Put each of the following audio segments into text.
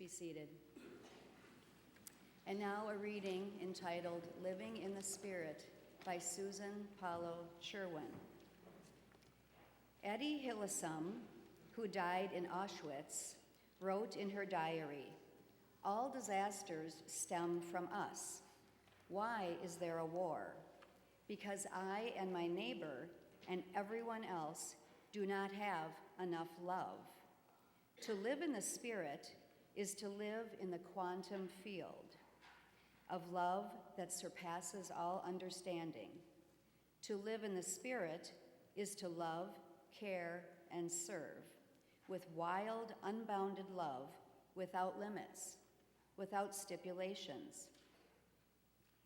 be seated. And now a reading entitled Living in the Spirit by Susan Paulo Sherwin. Eddie Hillesum, who died in Auschwitz, wrote in her diary, "All disasters stem from us. Why is there a war? Because I and my neighbor and everyone else do not have enough love. To live in the Spirit is to live in the quantum field of love that surpasses all understanding. To live in the Spirit is to love, care, and serve with wild, unbounded love, without limits, without stipulations."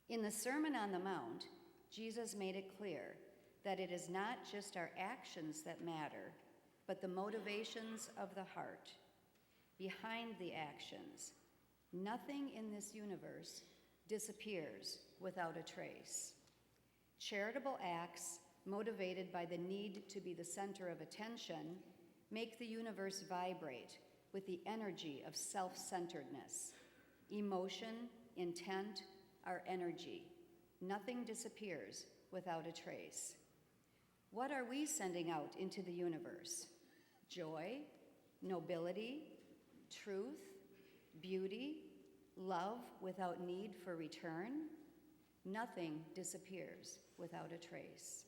In the Sermon on the Mount, Jesus made it clear that it is not just our actions that matter, but the motivations of the heart. Behind the actions, nothing in this universe disappears without a trace. Charitable acts motivated by the need to be the center of attention make the universe vibrate with the energy of self-centeredness. Emotion, intent, are energy. Nothing disappears without a trace. What are we sending out into the universe? Joy, nobility, truth, beauty, love without need for return? Nothing disappears without a trace.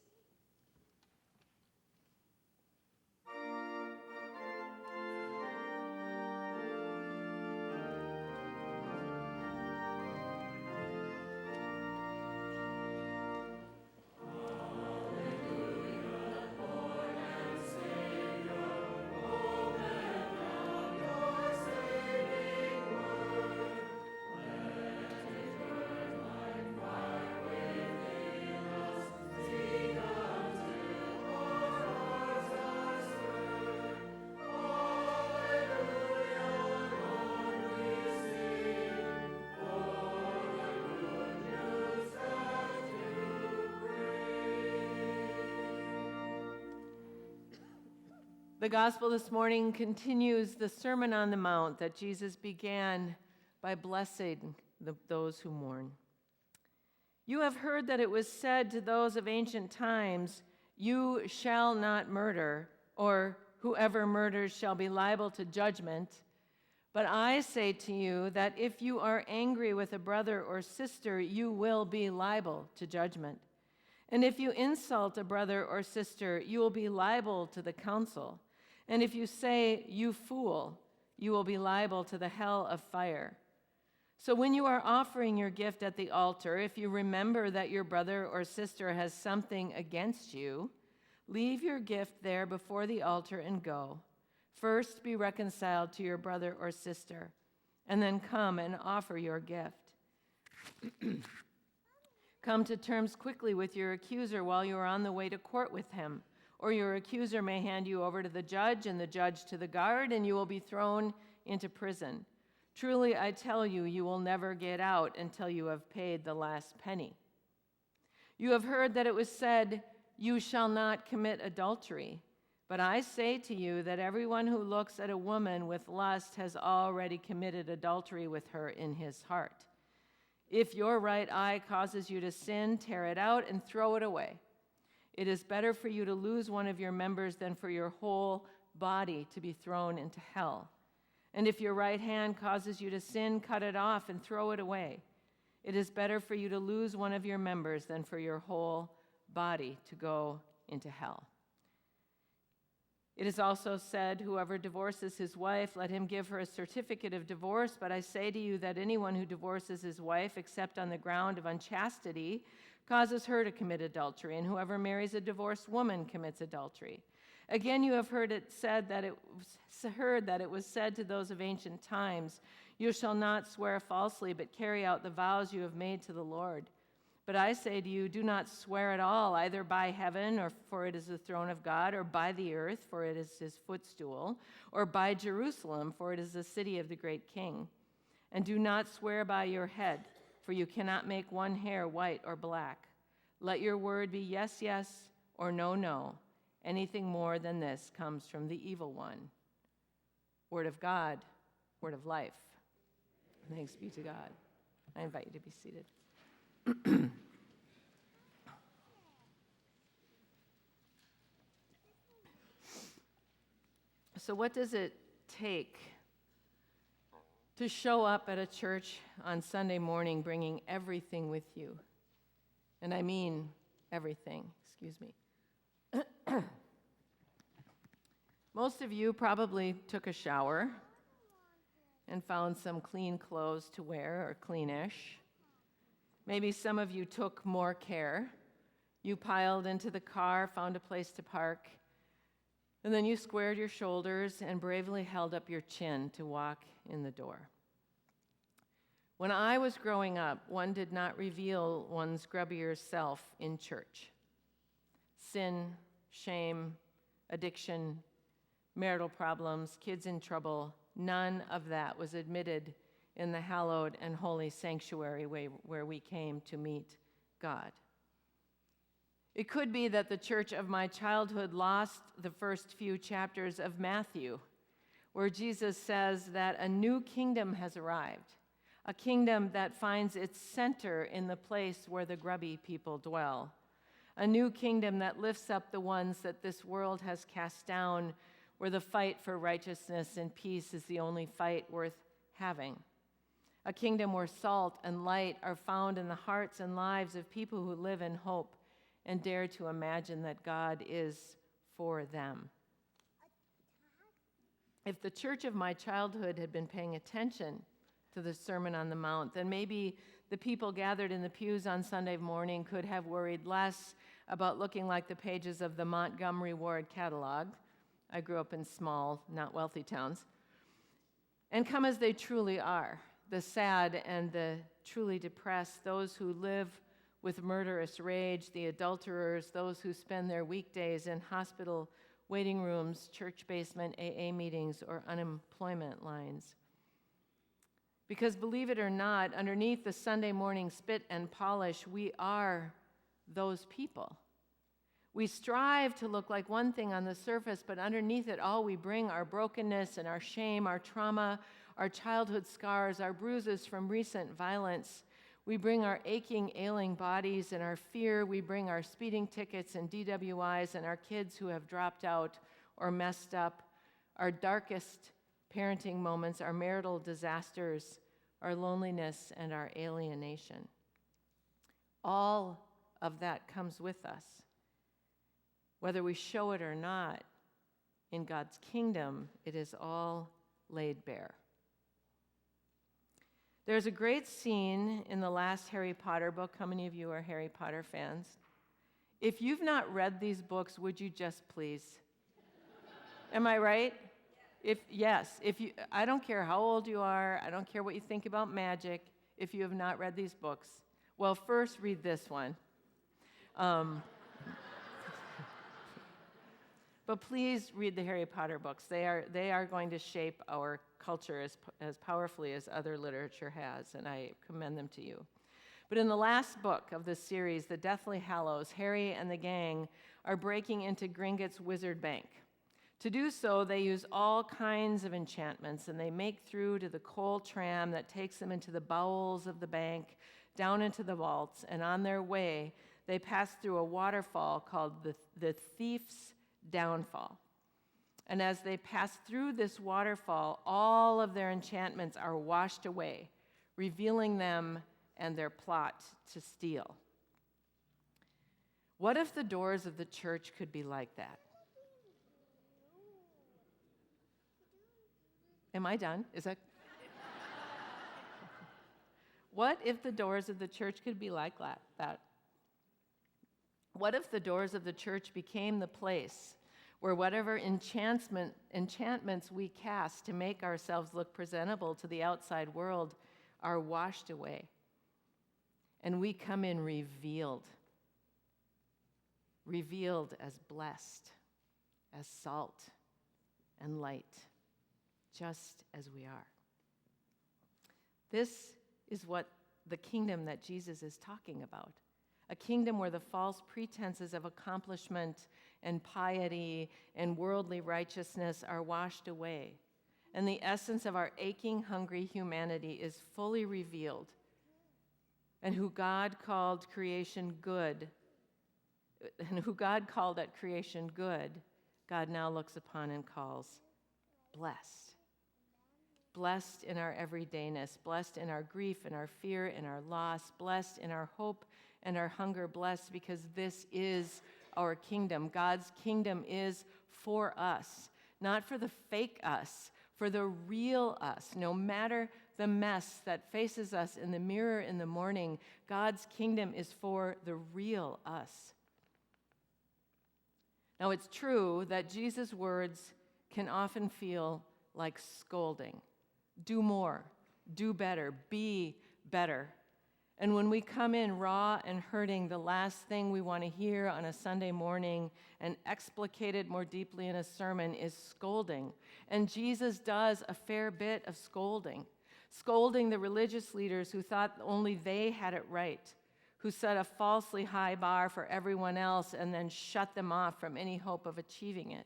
The gospel this morning continues the Sermon on the Mount that Jesus began by blessing those who mourn. "You have heard that it was said to those of ancient times, 'You shall not murder,' or 'Whoever murders shall be liable to judgment.' But I say to you that if you are angry with a brother or sister, you will be liable to judgment. And if you insult a brother or sister, you will be liable to the council. And if you say, 'You fool,' you will be liable to the hell of fire. So when you are offering your gift at the altar, if you remember that your brother or sister has something against you, leave your gift there before the altar and go. First be reconciled to your brother or sister, and then come and offer your gift. Come to terms quickly with your accuser while you are on the way to court with him, or your accuser may hand you over to the judge and the judge to the guard, and you will be thrown into prison. Truly, I tell you, you will never get out until you have paid the last penny. You have heard that it was said, 'You shall not commit adultery.' But I say to you that everyone who looks at a woman with lust has already committed adultery with her in his heart. If your right eye causes you to sin, tear it out and throw it away. It is better for you to lose one of your members than for your whole body to be thrown into hell. And if your right hand causes you to sin, cut it off and throw it away. It is better for you to lose one of your members than for your whole body to go into hell. It is also said, 'Whoever divorces his wife, let him give her a certificate of divorce.' But I say to you that anyone who divorces his wife, except on the ground of unchastity, causes her to commit adultery, and whoever marries a divorced woman commits adultery. Again, you have heard it that it was said to those of ancient times, 'You shall not swear falsely, but carry out the vows you have made to the Lord.' But I say to you, do not swear at all, either by heaven, or for it is the throne of God, or by the earth, for it is his footstool, or by Jerusalem, for it is the city of the great King. And do not swear by your head, for you cannot make one hair white or black. Let your word be yes, yes, or no, no. Anything more than this comes from the evil one." Word of God, word of life. Thanks be to God. I invite you to be seated. So what does it take to show up at a church on Sunday morning bringing everything with you? And I mean everything, excuse me. Most of you probably took a shower and found some clean clothes to wear, or cleanish. Maybe some of you took more care. You piled into the car, found a place to park, and then you squared your shoulders and bravely held up your chin to walk in the door. When I was growing up, one did not reveal one's grubbier self in church. Sin, shame, addiction, marital problems, kids in trouble, none of that was admitted in the hallowed and holy sanctuary where we came to meet God. It could be that the church of my childhood lost the first few chapters of Matthew, where Jesus says that a new kingdom has arrived, a kingdom that finds its center in the place where the grubby people dwell, a new kingdom that lifts up the ones that this world has cast down, where the fight for righteousness and peace is the only fight worth having. A kingdom where salt and light are found in the hearts and lives of people who live in hope and dare to imagine that God is for them. If the church of my childhood had been paying attention to the Sermon on the Mount, then maybe the people gathered in the pews on Sunday morning could have worried less about looking like the pages of the Montgomery Ward catalog. I grew up in small, not wealthy towns. And come as they truly are, the sad and the truly depressed, those who live with murderous rage, the adulterers, those who spend their weekdays in hospital waiting rooms, church basement AA meetings, or unemployment lines. Because believe it or not, underneath the Sunday morning spit and polish, we are those people. We strive to look like one thing on the surface, but underneath it all we bring our brokenness and our shame, our trauma, our childhood scars, our bruises from recent violence. We bring our aching, ailing bodies and our fear. We bring our speeding tickets and DWIs and our kids who have dropped out or messed up, our darkest parenting moments, our marital disasters, our loneliness, and our alienation. All of that comes with us. Whether we show it or not, in God's kingdom, it is all laid bare. There's a great scene in the last Harry Potter book. How many of you are Harry Potter fans? If you've not read these books, would you just please? Am I right? If you, I don't care how old you are, I don't care what you think about magic, if you have not read these books, well, first read this one. But please read the Harry Potter books. They are going to shape our culture as powerfully as other literature has, and I commend them to you. But in the last book of this series, The Deathly Hallows, Harry and the gang are breaking into Gringotts Wizard Bank. To do so, they use all kinds of enchantments, and they make through to the coal tram that takes them into the bowels of the bank, down into the vaults, and on their way, they pass through a waterfall called the Thief's Downfall. And as they pass through this waterfall, all of their enchantments are washed away, revealing them and their plot to steal. What if the doors of the church could be like that? Am I done? Is that? What if the doors of the church could be like that? What if the doors of the church became the place where whatever enchantments we cast to make ourselves look presentable to the outside world are washed away, and we come in revealed as blessed, as salt and light, just as we are. This is what the kingdom that Jesus is talking about. A kingdom where the false pretenses of accomplishment and piety and worldly righteousness are washed away, and the essence of our aching, hungry humanity is fully revealed, and who God called at creation good, God now looks upon and calls blessed. Blessed in our everydayness, blessed in our grief and our fear and our loss, blessed in our hope and our hunger, blessed because this is our kingdom. God's kingdom is for us, not for the fake us, for the real us. No matter the mess that faces us in the mirror in the morning, God's kingdom is for the real us. Now, it's true that Jesus' words can often feel like scolding. Do more, do better, be better. And when we come in raw and hurting, the last thing we want to hear on a Sunday morning and explicated more deeply in a sermon is scolding. And Jesus does a fair bit of scolding the religious leaders who thought only they had it right, who set a falsely high bar for everyone else and then shut them off from any hope of achieving it.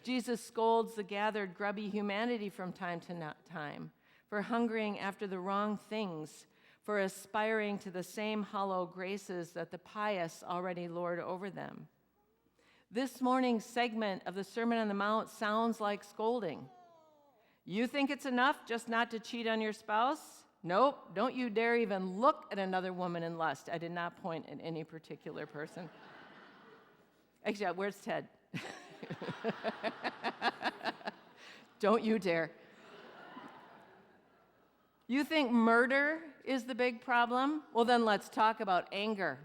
Jesus scolds the gathered, grubby humanity from time to time for hungering after the wrong things, for aspiring to the same hollow graces that the pious already lord over them. This morning's segment of the Sermon on the Mount sounds like scolding. You think it's enough just not to cheat on your spouse? Nope, don't you dare even look at another woman in lust. I did not point at any particular person. Actually, where's Ted? Don't you dare. You think murder is the big problem? Well, then let's talk about anger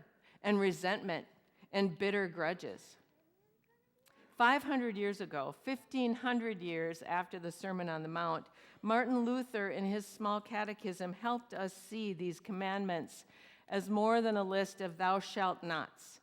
and resentment and bitter grudges. 500 years ago, 1,500 years after the Sermon on the Mount, Martin Luther in his small catechism helped us see these commandments as more than a list of thou shalt nots.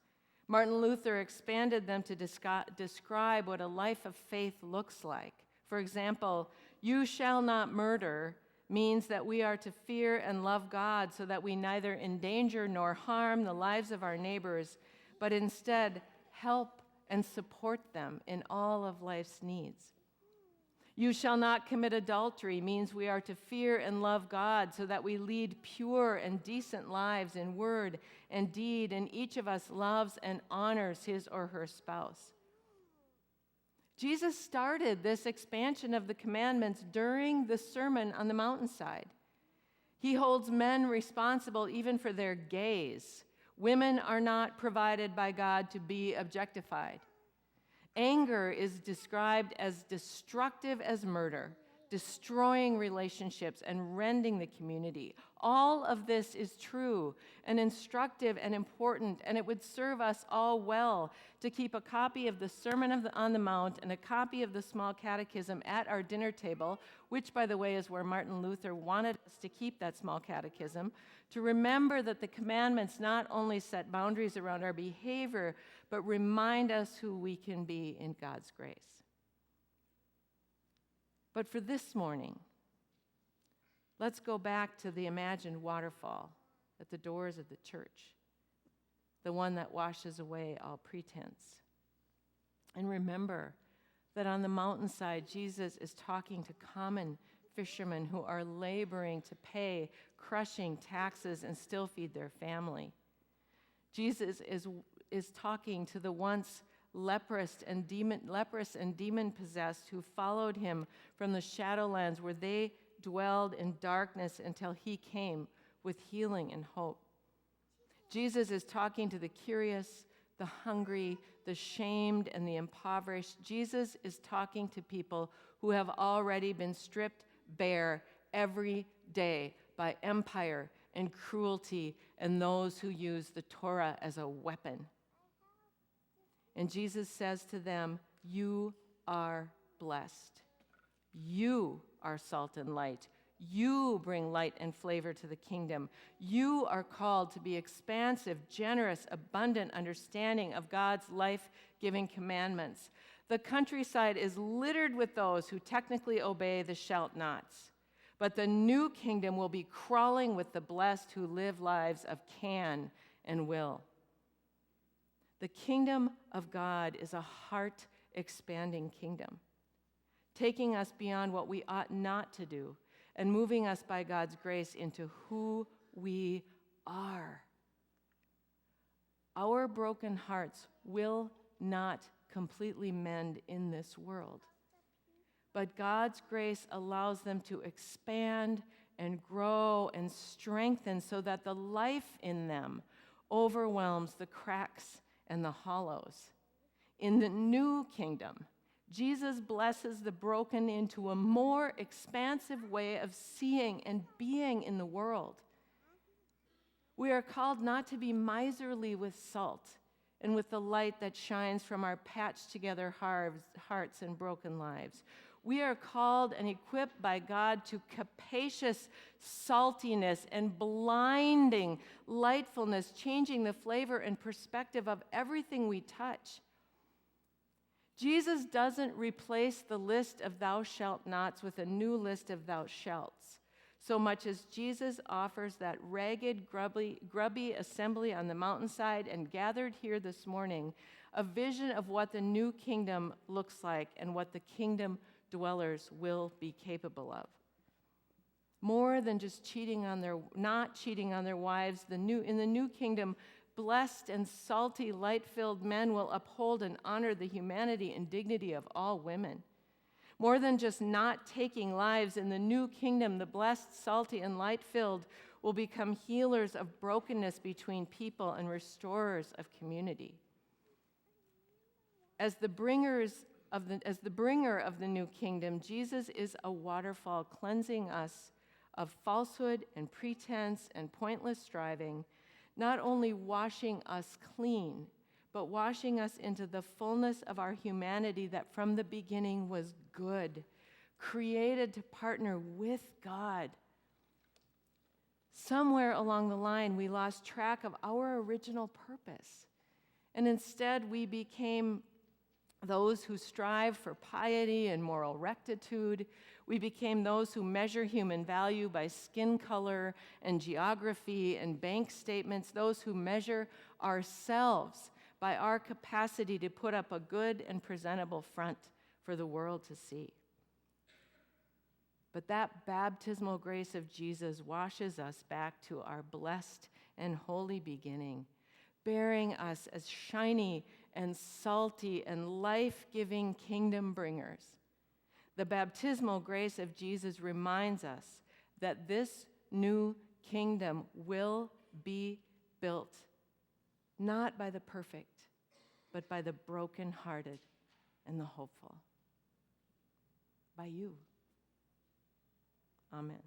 Martin Luther expanded them to describe what a life of faith looks like. For example, you shall not murder means that we are to fear and love God so that we neither endanger nor harm the lives of our neighbors, but instead help and support them in all of life's needs. You shall not commit adultery means we are to fear and love God so that we lead pure and decent lives in word and deed, and each of us loves and honors his or her spouse. Jesus started this expansion of the commandments during the Sermon on the Mountainside. He holds men responsible even for their gaze. Women are not provided by God to be objectified. Anger is described as destructive as murder, destroying relationships and rending the community. All of this is true and instructive and important, and it would serve us all well to keep a copy of the Sermon on the Mount and a copy of the Small Catechism at our dinner table, which, by the way, is where Martin Luther wanted us to keep that Small Catechism, to remember that the commandments not only set boundaries around our behavior, but remind us who we can be in God's grace. But for this morning, let's go back to the imagined waterfall at the doors of the church, the one that washes away all pretense. And remember that on the mountainside, Jesus is talking to common fishermen who are laboring to pay crushing taxes and still feed their family. Jesus is talking to the once leprous and demon-possessed who followed him from the shadowlands where they dwelled in darkness until he came with healing and hope. Jesus is talking to the curious, the hungry, the shamed, and the impoverished. Jesus is talking to people who have already been stripped bare every day by empire and cruelty and those who use the Torah as a weapon. And Jesus says to them, you are blessed. You are salt and light. You bring light and flavor to the kingdom. You are called to be expansive, generous, abundant understanding of God's life-giving commandments. The countryside is littered with those who technically obey the shalt nots, but the new kingdom will be crawling with the blessed who live lives of can and will. The kingdom of God is a heart-expanding kingdom. taking us beyond what we ought not to do, and moving us by God's grace into who we are. Our broken hearts will not completely mend in this world, but God's grace allows them to expand and grow and strengthen so that the life in them overwhelms the cracks and the hollows. In the new kingdom, Jesus blesses the broken into a more expansive way of seeing and being in the world. We are called not to be miserly with salt and with the light that shines from our patched together hearts and broken lives. We are called and equipped by God to capacious saltiness and blinding lightfulness, changing the flavor and perspective of everything we touch. Jesus doesn't replace the list of thou shalt nots with a new list of thou shalts, so much as Jesus offers that ragged, grubby assembly on the mountainside and gathered here this morning a vision of what the new kingdom looks like and what the kingdom dwellers will be capable of. More than just not cheating on their wives, in the new kingdom, blessed and salty, light-filled men will uphold and honor the humanity and dignity of all women. More than just not taking lives, in the new kingdom, the blessed, salty, and light-filled will become healers of brokenness between people and restorers of community. As the bringer of the new kingdom, Jesus is a waterfall cleansing us of falsehood and pretense and pointless striving, not only washing us clean, but washing us into the fullness of our humanity that from the beginning was good, created to partner with God. Somewhere along the line, we lost track of our original purpose, and instead we became those who strive for piety and moral rectitude. We became those who measure human value by skin color and geography and bank statements, those who measure ourselves by our capacity to put up a good and presentable front for the world to see. But that baptismal grace of Jesus washes us back to our blessed and holy beginning, bearing us as shiny and salty and life-giving kingdom bringers. The baptismal grace of Jesus reminds us that this new kingdom will be built not by the perfect, but by the brokenhearted and the hopeful. By you. Amen.